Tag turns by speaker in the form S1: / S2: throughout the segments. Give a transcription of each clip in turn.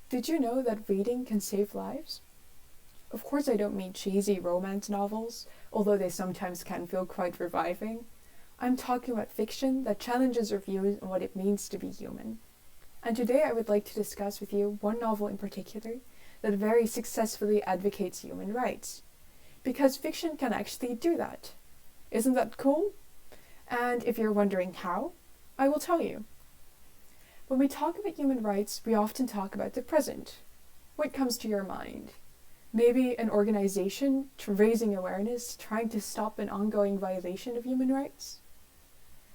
S1: Did you know that reading can save lives? Of course I don't mean cheesy romance novels, although they sometimes can feel quite reviving. I'm talking about fiction that challenges our views on what it means to be human. And today I would like to discuss with you one novel in particular that very successfully advocates human rights. Because fiction can actually do that. Isn't that cool? And if you're wondering how, I will tell you. When we talk about human rights, we often talk about the present. What comes to your mind? Maybe an organization raising awareness, trying to stop an ongoing violation of human rights?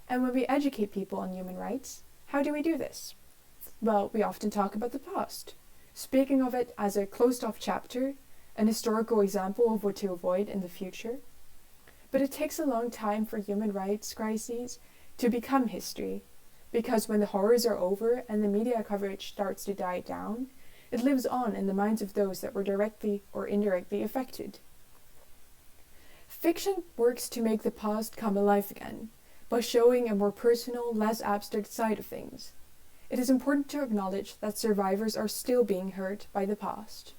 S1: And when we educate people on human rights, how do we do this? Well, we often talk about the past, speaking of it as a closed-off chapter, an historical example of what to avoid in the future. But it takes a long time for human rights crises to become history, because when the horrors are over and the media coverage starts to die down, it lives on in the minds of those that were directly or indirectly affected. Fiction works to make the past come alive again, by showing a more personal, less abstract side of things. It is important to acknowledge that survivors are still being hurt by the past.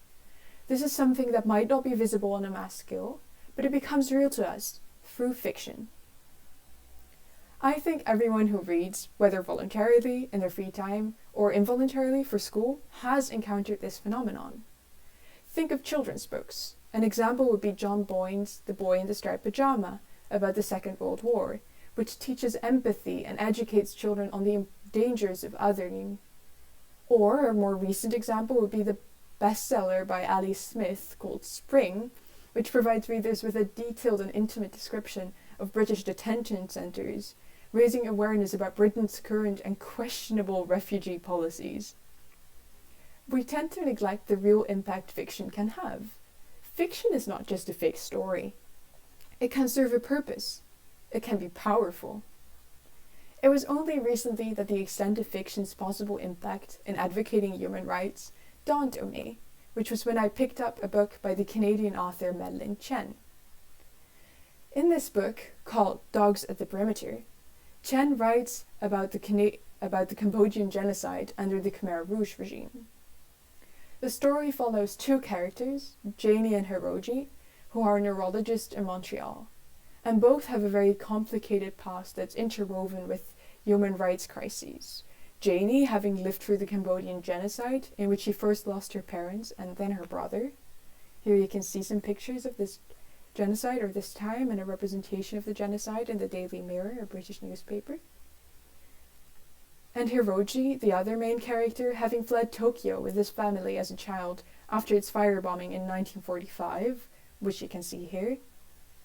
S1: This is something that might not be visible on a mass scale, but it becomes real to us through fiction. I think everyone who reads, whether voluntarily in their free time or involuntarily for school, has encountered this phenomenon. Think of children's books. An example would be John Boyne's The Boy in the Striped Pajama about the Second World War, which teaches empathy and educates children on the dangers of othering. Or a more recent example would be the bestseller by Ali Smith called Spring, which provides readers with a detailed and intimate description of British detention centres, raising awareness about Britain's current and questionable refugee policies. We tend to neglect the real impact fiction can have. Fiction is not just a fake story. It can serve a purpose. It can be powerful. It was only recently that the extent of fiction's possible impact in advocating human rights dawned on me, which was when I picked up a book by the Canadian author Madeleine. In this book, called Dogs at the Perimeter, Thien writes about the Cambodian genocide under the Khmer Rouge regime. The story follows two characters, Janie and Hiroji, who are neurologists in Montreal, and both have a very complicated past that's interwoven with human rights crises. Janie having lived through the Cambodian genocide, in which she first lost her parents and then her brother. Here you can see some pictures of this genocide or this time and a representation of the genocide in the Daily Mirror, a British newspaper. And Hiroji, the other main character, having fled Tokyo with his family as a child after its firebombing in 1945, which you can see here,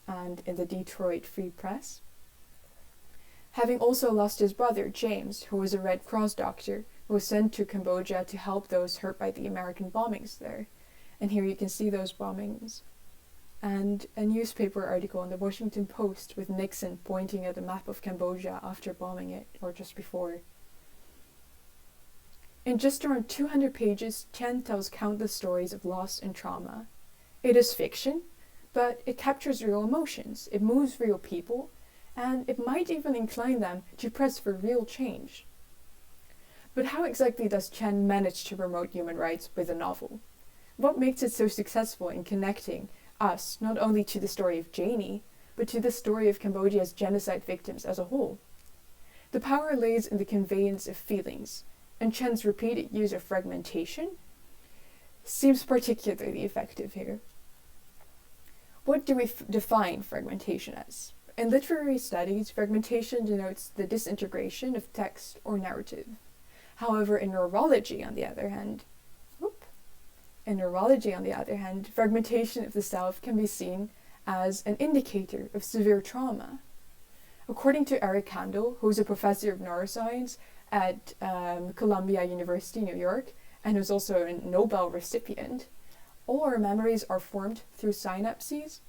S1: and in the Detroit Free Press. Having also lost his brother, James, who was a Red Cross doctor, who was sent to Cambodia to help those hurt by the American bombings there. And here you can see those bombings. And a newspaper article in the Washington Post with Nixon pointing at a map of Cambodia after bombing it, or just before. In just around 200 pages, Thien tells countless stories of loss and trauma. It is fiction, but it captures real emotions, it moves real people, and it might even incline them to press for real change. But how exactly does Thien manage to promote human rights with a novel? What makes it so successful in connecting us not only to the story of Janie, but to the story of Cambodia's genocide victims as a whole? The power lays in the conveyance of feelings, and Thien's repeated use of fragmentation seems particularly effective here. What do we define fragmentation as? In literary studies, fragmentation denotes the disintegration of text or narrative. However, in neurology, on the other hand, fragmentation of the self can be seen as an indicator of severe trauma. According to Eric Kandel, who is a professor of neuroscience at Columbia University, New York, and who's also a Nobel recipient, all our memories are formed through synapses,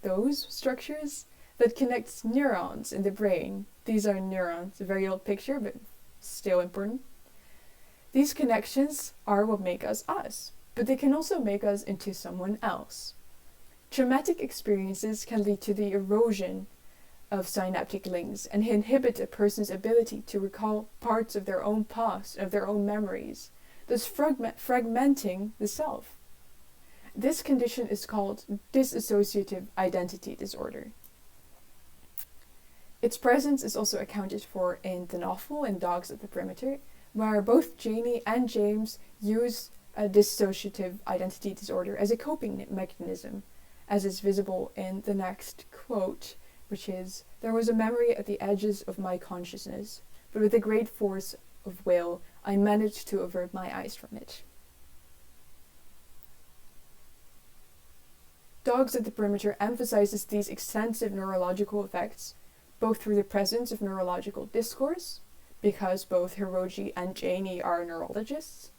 S1: those structures that connect neurons in the brain. These are neurons, a very old picture, but still important. These connections are what make us us, but they can also make us into someone else. Traumatic experiences can lead to the erosion of synaptic links and inhibit a person's ability to recall parts of their own past, of their own memories, thus fragmenting the self. This condition is called dissociative identity disorder. Its presence is also accounted for in the novel in Dogs at the Perimeter, where both Janie and James use a dissociative identity disorder as a coping mechanism, as is visible in the next quote, which is, "There was a memory at the edges of my consciousness, but with a great force of will, I managed to avert my eyes from it." Dogs at the Perimeter emphasizes these extensive neurological effects, both through the presence of neurological discourse, because both Hiroji and Janie are neurologists,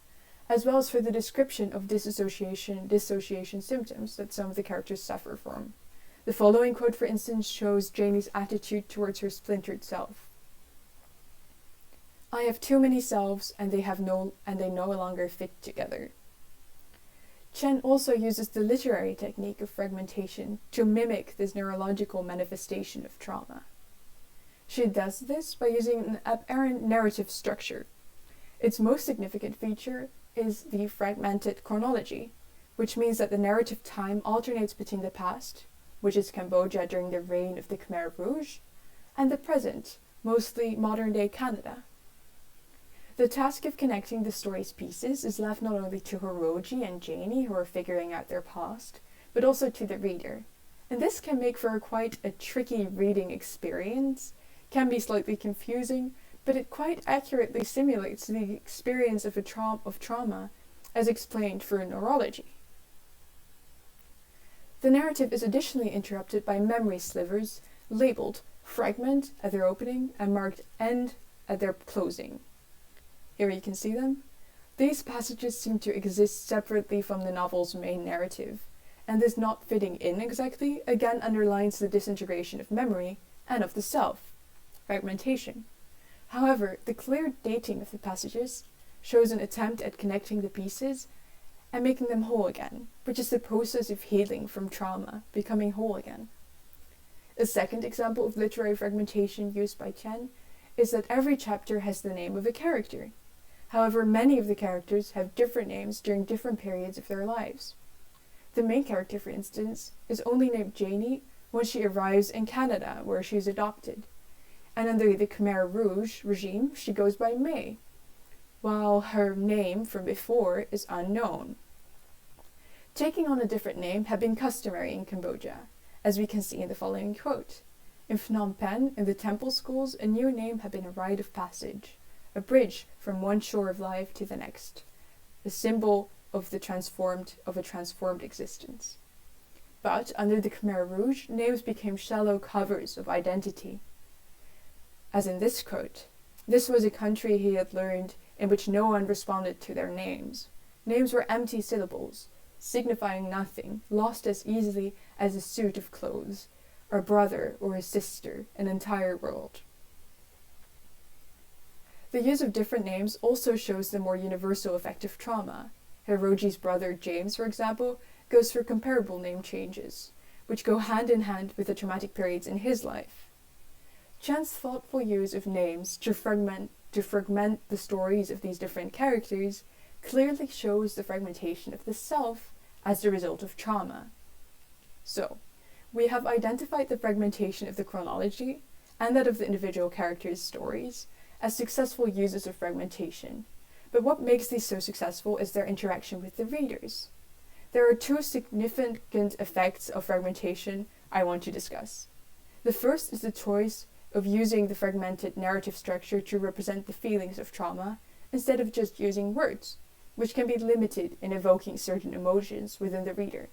S1: as well as for the description of dissociation symptoms that some of the characters suffer from. The following quote, for instance, shows Janie's attitude towards her splintered self. "I have too many selves, and they no longer fit together." Chen also uses the literary technique of fragmentation to mimic this neurological manifestation of trauma. She does this by using an apparent narrative structure. Its most significant feature is the fragmented chronology, which means that the narrative time alternates between the past, which is Cambodia during the reign of the Khmer Rouge, and the present, mostly modern-day Canada. The task of connecting the story's pieces is left not only to Hiroji and Janie, who are figuring out their past, but also to the reader. And this can make for quite a tricky reading experience, can be slightly confusing, but it quite accurately simulates the experience of trauma as explained through neurology. The narrative is additionally interrupted by memory slivers labeled fragment at their opening and marked end at their closing. Here you can see them. These passages seem to exist separately from the novel's main narrative, and this not fitting in exactly again underlines the disintegration of memory and of the self, fragmentation. However, the clear dating of the passages shows an attempt at connecting the pieces and making them whole again, which is the process of healing from trauma, becoming whole again. A second example of literary fragmentation used by Chen is that every chapter has the name of a character. However, many of the characters have different names during different periods of their lives. The main character, for instance, is only named Janie when she arrives in Canada, where she is adopted. And under the Khmer Rouge regime, she goes by May, while her name from before is unknown. Taking on a different name had been customary in Cambodia, as we can see in the following quote. In Phnom Penh, in the temple schools, a new name had been a rite of passage, a bridge from one shore of life to the next, a symbol of a transformed existence. But under the Khmer Rouge, names became shallow covers of identity. As in this quote, this was a country he had learned in which no one responded to their names. Names were empty syllables, signifying nothing, lost as easily as a suit of clothes, a brother or a sister, an entire world. The use of different names also shows the more universal effect of trauma. Hiroji's brother James, for example, goes through comparable name changes, which go hand in hand with the traumatic periods in his life. Chen's thoughtful use of names to fragment the stories of these different characters clearly shows the fragmentation of the self as the result of trauma. So, we have identified the fragmentation of the chronology and that of the individual characters' stories as successful uses of fragmentation. But what makes these so successful is their interaction with the readers. There are two significant effects of fragmentation I want to discuss. The first is the choice of using the fragmented narrative structure to represent the feelings of trauma instead of just using words, which can be limited in evoking certain emotions within the reader.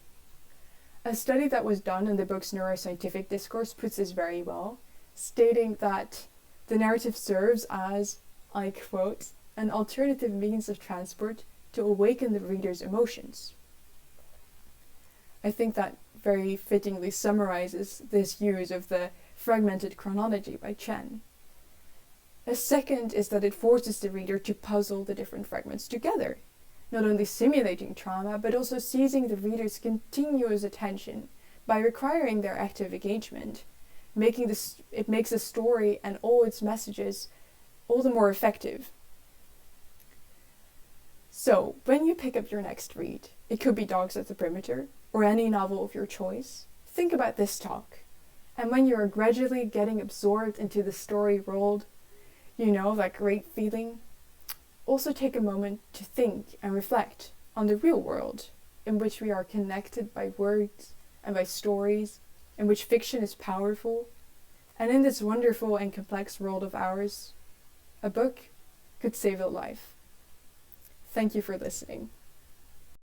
S1: A study that was done in the book's neuroscientific discourse puts this very well, stating that the narrative serves as, I quote, an alternative means of transport to awaken the reader's emotions. I think that very fittingly summarizes this use of the fragmented chronology by Chen. A second is that it forces the reader to puzzle the different fragments together, not only simulating trauma, but also seizing the reader's continuous attention by requiring their active engagement. It makes the story and all its messages all the more effective. So, when you pick up your next read, it could be Dogs at the Perimeter, or any novel of your choice, think about this talk. And when you are gradually getting absorbed into the story world, that great feeling, also take a moment to think and reflect on the real world in which we are connected by words and by stories, in which fiction is powerful. And in this wonderful and complex world of ours, a book could save a life. Thank you for listening.